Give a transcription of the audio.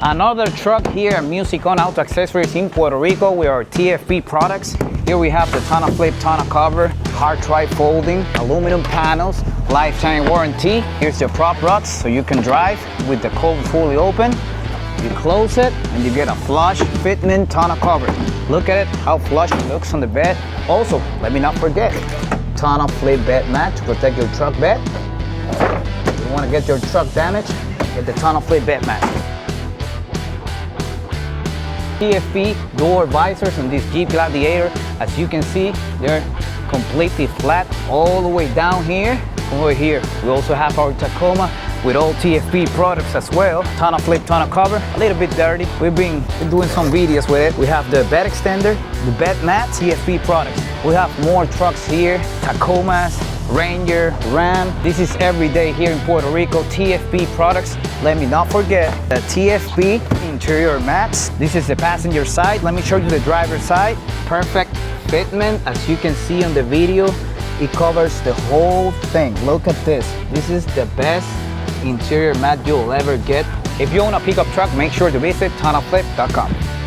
Another truck here at Musicon Auto Accessories in Puerto Rico with our TFP products. Here we have the TonnoFlip tonneau cover, hard tri-folding, aluminum panels, lifetime warranty. Here's your prop rods so you can drive with the cover fully open. You close it and you get a flush fitment tonneau cover. Look at it, how flush it looks on the bed. Also, let me not forget, TonnoFlip bed mat to protect your truck bed. If you want to get your truck damaged, get the TonnoFlip bed mat. TFP door visors on this Jeep Gladiator. As you can see, they're completely flat all the way down here. Over here, we also have our Tacoma with all TFP products as well. TonnoFlip tonneau cover, a little bit dirty. We've been doing some videos with it. We have the bed extender, the bed mat, TFP products. We have more trucks here, Tacomas, Ranger, Ram. This is every day here in Puerto Rico, TFP products. Let me not forget the TFP interior mats. This is the passenger side. Let me show you the driver's side. Perfect fitment, as you can see on the video. It covers the whole thing. Look at this. This is the best interior mat you'll ever get. If you own a pickup truck, make sure to visit TonnoFlip.com.